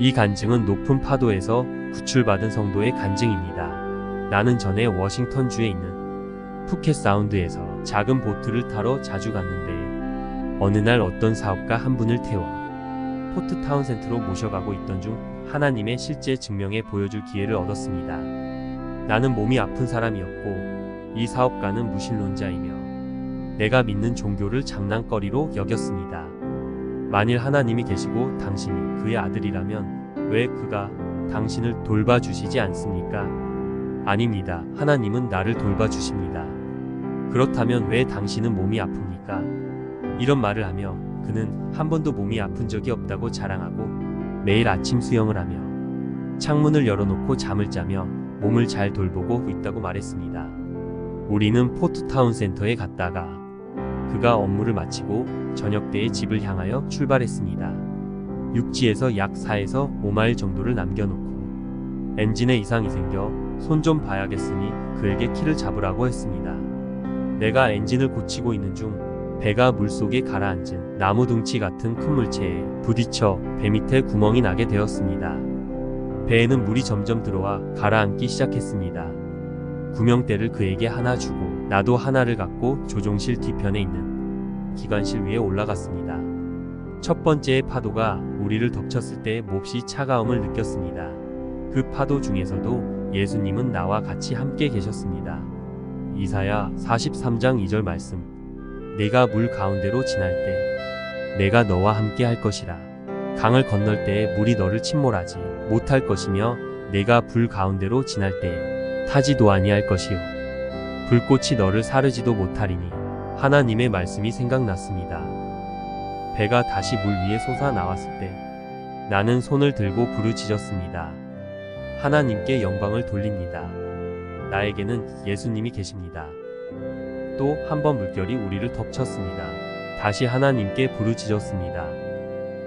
이 간증은 높은 파도에서 구출받은 성도의 간증입니다. 나는 전에 워싱턴주에 있는 푸켓 사운드에서 작은 보트를 타러 자주 갔는데 어느 날 어떤 사업가 한 분을 태워 포트 타운센트로 모셔가고 있던 중 하나님의 실제 증명해 보여줄 기회를 얻었습니다. 나는 몸이 아픈 사람이었고 이 사업가는 무신론자이며 내가 믿는 종교를 장난거리로 여겼습니다. 만일 하나님이 계시고 당신이 그의 아들이라면 왜 그가 당신을 돌봐주시지 않습니까? 아닙니다. 하나님은 나를 돌봐주십니다. 그렇다면 왜 당신은 몸이 아픕니까? 이런 말을 하며 그는 한 번도 몸이 아픈 적이 없다고 자랑하고 매일 아침 수영을 하며 창문을 열어놓고 잠을 자며 몸을 잘 돌보고 있다고 말했습니다. 우리는 포트타운 센터에 갔다가 그가 업무를 마치고 저녁 때에 집을 향하여 출발했습니다. 육지에서 약 4에서 5마일 정도를 남겨놓고 엔진에 이상이 생겨 손 좀 봐야겠으니 그에게 키를 잡으라고 했습니다. 내가 엔진을 고치고 있는 중 배가 물속에 가라앉은 나무 둥치 같은 큰 물체에 부딪혀 배 밑에 구멍이 나게 되었습니다. 배에는 물이 점점 들어와 가라앉기 시작했습니다. 구명대를 그에게 하나 주고 나도 하나를 갖고 조종실 뒤편에 있는 기관실 위에 올라갔습니다. 첫 번째의 파도가 우리를 덮쳤을 때 몹시 차가움을 느꼈습니다. 그 파도 중에서도 예수님은 나와 같이 함께 계셨습니다. 이사야 43장 2절 말씀. 내가 물 가운데로 지날 때 내가 너와 함께 할 것이라. 강을 건널 때에 물이 너를 침몰하지 못할 것이며 내가 불 가운데로 지날 때에 타지도 아니할 것이요 불꽃이 너를 사르지도 못하리니. 하나님의 말씀이 생각났습니다. 배가 다시 물 위에 솟아 나왔을 때 나는 손을 들고 부르짖었습니다. 하나님께 영광을 돌립니다. 나에게는 예수님이 계십니다. 또 한 번 물결이 우리를 덮쳤습니다. 다시 하나님께 부르짖었습니다.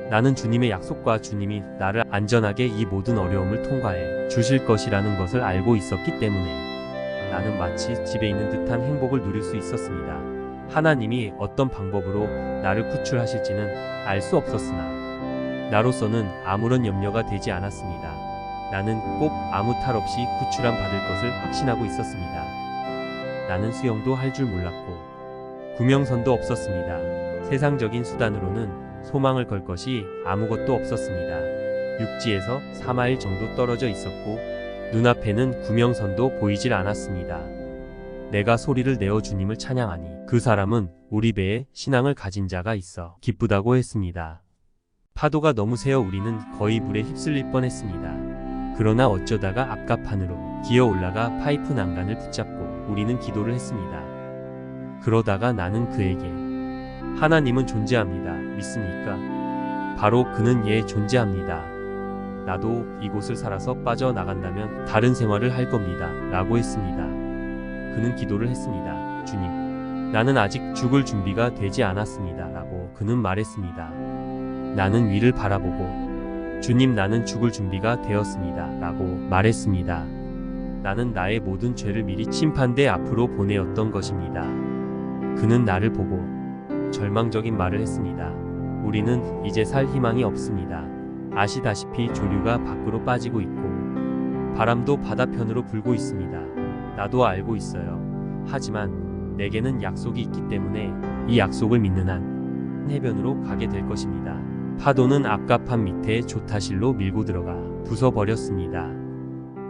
나는 주님의 약속과 주님이 나를 안전하게 이 모든 어려움을 통과해 주실 것이라는 것을 알고 있었기 때문에 나는 마치 집에 있는 듯한 행복을 누릴 수 있었습니다. 하나님이 어떤 방법으로 나를 구출하실지는 알 수 없었으나 나로서는 아무런 염려가 되지 않았습니다. 나는 꼭 아무 탈 없이 구출함 받을 것을 확신하고 있었습니다. 나는 수영도 할 줄 몰랐고 구명선도 없었습니다. 세상적인 수단으로는 소망을 걸 것이 아무것도 없었습니다. 육지에서 4마일 정도 떨어져 있었고 눈앞에는 구명선도 보이질 않았습니다. 내가 소리를 내어 주님을 찬양하니 그 사람은 우리 배에 신앙을 가진 자가 있어 기쁘다고 했습니다. 파도가 너무 세어 우리는 거의 물에 휩쓸릴 뻔했습니다. 그러나 어쩌다가 앞가판으로 기어 올라가 파이프 난간을 붙잡고 우리는 기도를 했습니다. 그러다가 나는 그에게 하나님은 존재합니다. 믿습니까? 바로 그는 예 존재합니다. 나도 이곳을 살아서 빠져나간다면 다른 생활을 할 겁니다. 라고 했습니다. 그는 기도를 했습니다. 주님, 나는 아직 죽을 준비가 되지 않았습니다. 라고 그는 말했습니다. 나는 위를 바라보고 주님 나는 죽을 준비가 되었습니다. 라고 말했습니다. 나는 나의 모든 죄를 미리 심판대 앞으로 보내었던 것입니다. 그는 나를 보고 절망적인 말을 했습니다. 우리는 이제 살 희망이 없습니다. 아시다시피 조류가 밖으로 빠지고 있고 바람도 바다편으로 불고 있습니다. 나도 알고 있어요. 하지만 내게는 약속이 있기 때문에 이 약속을 믿는 한 해변으로 가게 될 것입니다. 파도는 앞가판 밑에 조타실로 밀고 들어가 부숴버렸습니다.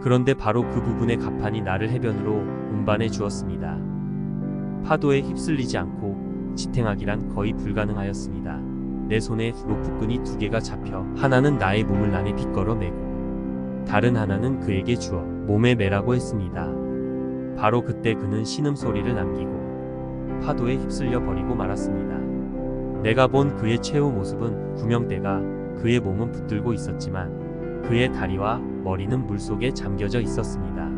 그런데 바로 그 부분의 가판이 나를 해변으로 운반해 주었습니다. 파도에 휩쓸리지 않고 지탱하기란 거의 불가능하였습니다. 내 손에 로프끈이 2개가 잡혀 하나는 나의 몸을 안에 빗걸어 매고 다른 하나는 그에게 주어 몸에 매라고 했습니다. 바로 그때 그는 신음소리를 남기고 파도에 휩쓸려 버리고 말았습니다. 내가 본 그의 최후 모습은 구명대가 그의 몸은 붙들고 있었지만 그의 다리와 머리는 물속에 잠겨져 있었습니다.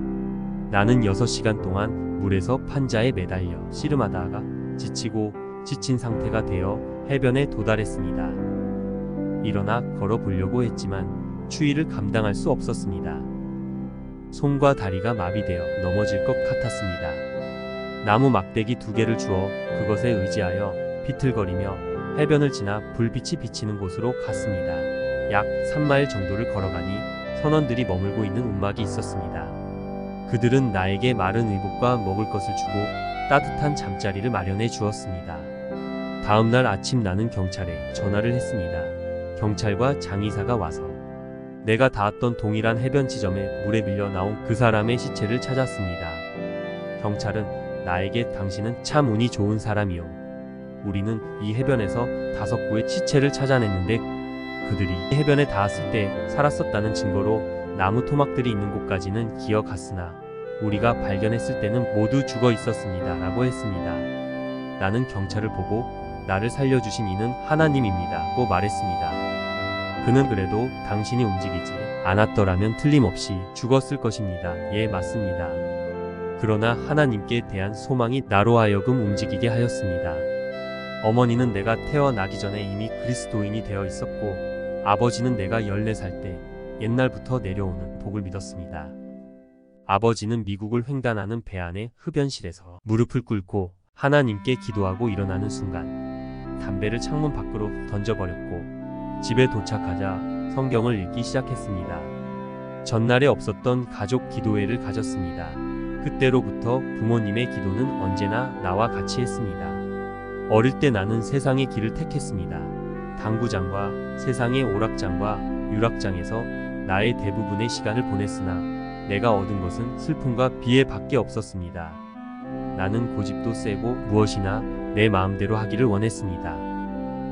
나는 6시간 동안 물에서 판자에 매달려 씨름하다가 지치고 지친 상태가 되어 해변에 도달했습니다. 일어나 걸어보려고 했지만 추위를 감당할 수 없었습니다. 손과 다리가 마비되어 넘어질 것 같았습니다. 나무 막대기 2개를 주어 그것에 의지하여 비틀거리며 해변을 지나 불빛이 비치는 곳으로 갔습니다. 약 3마일 정도를 걸어가니 선원들이 머물고 있는 움막이 있었습니다. 그들은 나에게 마른 의복과 먹을 것을 주고 따뜻한 잠자리를 마련해 주었습니다. 다음날 아침 나는 경찰에 전화를 했습니다. 경찰과 장의사가 와서 내가 닿았던 동일한 해변 지점에 물에 밀려 나온 그 사람의 시체를 찾았습니다. 경찰은 나에게 당신은 참 운이 좋은 사람이요. 우리는 이 해변에서 5구의 시체를 찾아냈는데 그들이 해변에 닿았을 때 살았었다는 증거로 나무 토막들이 있는 곳까지는 기어갔으나 우리가 발견했을 때는 모두 죽어 있었습니다. 라고 했습니다. 나는 경찰을 보고 나를 살려주신 이는 하나님입니다. 고 말했습니다. 그는 그래도 당신이 움직이지 않았더라면 틀림없이 죽었을 것입니다. 예, 맞습니다. 그러나 하나님께 대한 소망이 나로 하여금 움직이게 하였습니다. 어머니는 내가 태어나기 전에 이미 그리스도인이 되어 있었고 아버지는 내가 14살 때 옛날부터 내려오는 복을 믿었습니다. 아버지는 미국을 횡단하는 배 안의 흡연실에서 무릎을 꿇고 하나님께 기도하고 일어나는 순간 담배를 창문 밖으로 던져버렸고 집에 도착하자 성경을 읽기 시작했습니다. 전날에 없었던 가족 기도회를 가졌습니다. 그때로부터 부모님의 기도는 언제나 나와 같이 했습니다. 어릴 때 나는 세상의 길을 택했습니다. 당구장과 세상의 오락장과 유락장에서 나의 대부분의 시간을 보냈으나 내가 얻은 것은 슬픔과 비애밖에 없었습니다. 나는 고집도 세고 무엇이나 내 마음대로 하기를 원했습니다.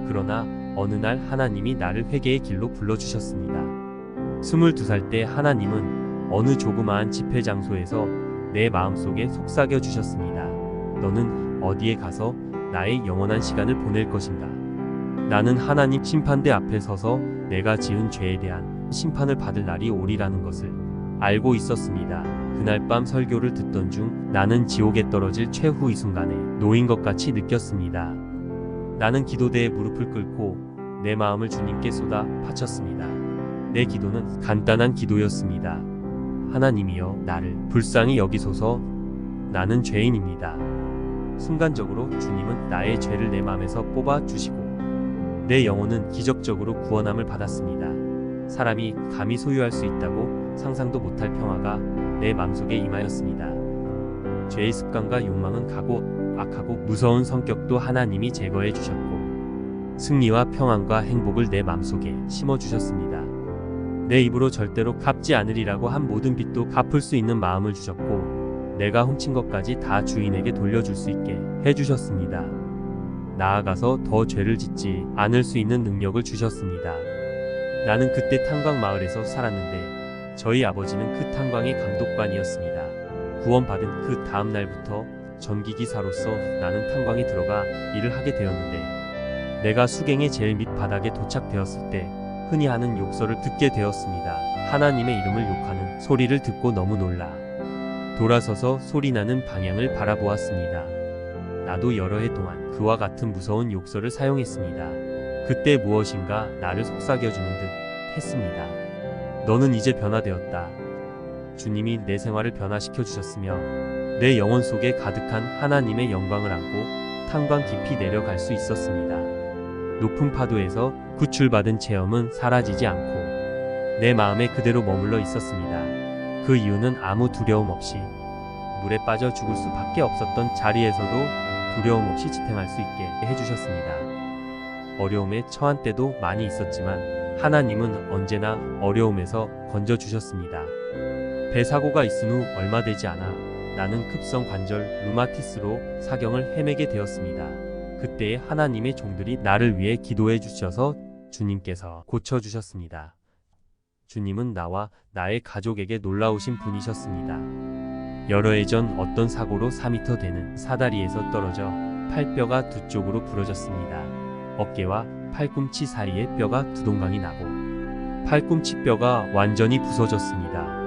그러나 어느 날 하나님이 나를 회개의 길로 불러주셨습니다. 22살 때 하나님은 어느 조그마한 집회 장소에서 내 마음속에 속삭여 주셨습니다. 너는 어디에 가서 나의 영원한 시간을 보낼 것인가? 나는 하나님 심판대 앞에 서서 내가 지은 죄에 대한 심판을 받을 날이 오리라는 것을 알고 있었습니다. 그날 밤 설교를 듣던 중 나는 지옥에 떨어질 최후의 순간에 놓인 것 같이 느꼈습니다. 나는 기도대에 무릎을 꿇고 내 마음을 주님께 쏟아 바쳤습니다. 내 기도는 간단한 기도였습니다. 하나님이여, 나를 불쌍히 여기소서. 나는 죄인입니다. 순간적으로 주님은 나의 죄를 내 마음에서 뽑아 주시고 내 영혼은 기적적으로 구원함을 받았습니다. 사람이 감히 소유할 수 있다고 상상도 못할 평화가 내 마음속에 임하였습니다. 죄의 습관과 욕망은 가고 악하고 무서운 성격도 하나님이 제거해 주셨고 승리와 평안과 행복을 내 마음속에 심어 주셨습니다. 내 입으로 절대로 갚지 않으리라고 한 모든 빚도 갚을 수 있는 마음을 주셨고 내가 훔친 것까지 다 주인에게 돌려줄 수 있게 해주셨습니다. 나아가서 더 죄를 짓지 않을 수 있는 능력을 주셨습니다. 나는 그때 탄광 마을에서 살았는데 저희 아버지는 그 탄광의 감독관이었습니다. 구원받은 그 다음 날부터 전기기사로서 나는 탄광에 들어가 일을 하게 되었는데 내가 수경의 제일 밑바닥에 도착되었을 때 흔히 하는 욕설을 듣게 되었습니다. 하나님의 이름을 욕하는 소리를 듣고 너무 놀라 돌아서서 소리나는 방향을 바라보았습니다. 나도 여러 해 동안 그와 같은 무서운 욕설을 사용했습니다. 그때 무엇인가 나를 속삭여주는 듯 했습니다. 너는 이제 변화되었다. 주님이 내 생활을 변화시켜 주셨으며 내 영혼 속에 가득한 하나님의 영광을 안고 탄광 깊이 내려갈 수 있었습니다. 높은 파도에서 구출받은 체험은 사라지지 않고 내 마음에 그대로 머물러 있었습니다. 그 이유는 아무 두려움 없이 물에 빠져 죽을 수밖에 없었던 자리에서도 두려움 없이 지탱할 수 있게 해주셨습니다. 어려움에 처한 때도 많이 있었지만 하나님은 언제나 어려움에서 건져주셨습니다. 배 사고가 있은 후 얼마 되지 않아 나는 급성 관절 루마티스로 사경을 헤매게 되었습니다. 그때에 하나님의 종들이 나를 위해 기도해 주셔서 주님께서 고쳐주셨습니다. 주님은 나와 나의 가족에게 놀라우신 분이셨습니다. 여러 해 전 어떤 사고로 4m 되는 사다리에서 떨어져 팔뼈가 두 쪽으로 부러졌습니다. 어깨와 팔꿈치 사이에 뼈가 두 동강이 나고 팔꿈치 뼈가 완전히 부서졌습니다.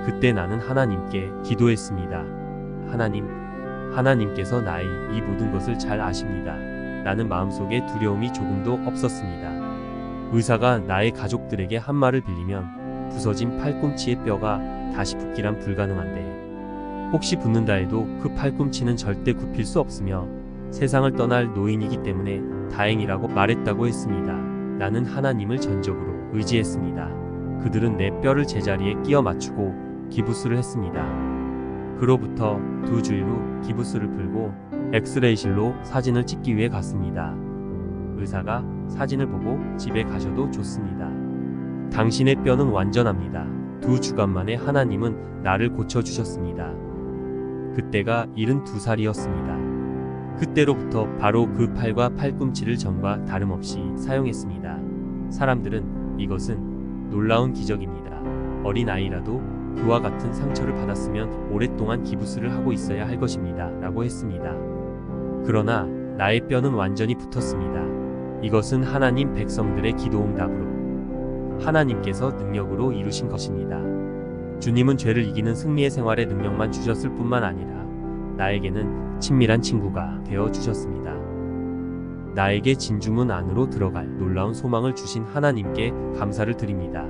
그때 나는 하나님께 기도했습니다. 하나님께서 나의 이 모든 것을 잘 아십니다. 나는 마음속에 두려움이 조금도 없었습니다. 의사가 나의 가족들에게 한 말을 빌리면 부서진 팔꿈치의 뼈가 다시 붙기란 불가능한데 혹시 붙는다 해도 그 팔꿈치는 절대 굽힐 수 없으며 세상을 떠날 노인이기 때문에 다행이라고 말했다고 했습니다. 나는 하나님을 전적으로 의지했습니다. 그들은 내 뼈를 제자리에 끼워 맞추고 기부스를 했습니다. 그로부터 2주일 후 기부스를 풀고 엑스레이실로 사진을 찍기 위해 갔습니다. 의사가 사진을 보고 집에 가셔도 좋습니다. 당신의 뼈는 완전합니다. 2주간 만에 하나님은 나를 고쳐주셨습니다. 그때가 72살이었습니다. 그때로부터 바로 그 팔과 팔꿈치를 전과 다름없이 사용했습니다. 사람들은 이것은 놀라운 기적입니다. 어린아이라도 그와 같은 상처를 받았으면 오랫동안 기부스를 하고 있어야 할 것입니다. 라고 했습니다. 그러나 나의 뼈는 완전히 붙었습니다. 이것은 하나님 백성들의 기도응답으로 하나님께서 능력으로 이루신 것입니다. 주님은 죄를 이기는 승리의 생활의 능력만 주셨을 뿐만 아니라 나에게는 친밀한 친구가 되어 주셨습니다. 나에게 진주문 안으로 들어갈 놀라운 소망을 주신 하나님께 감사를 드립니다.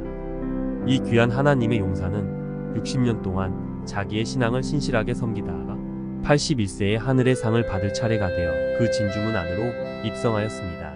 이 귀한 하나님의 용사는 60년 동안 자기의 신앙을 신실하게 섬기다가 81세에 하늘의 상을 받을 차례가 되어 그 진주문 안으로 입성하였습니다.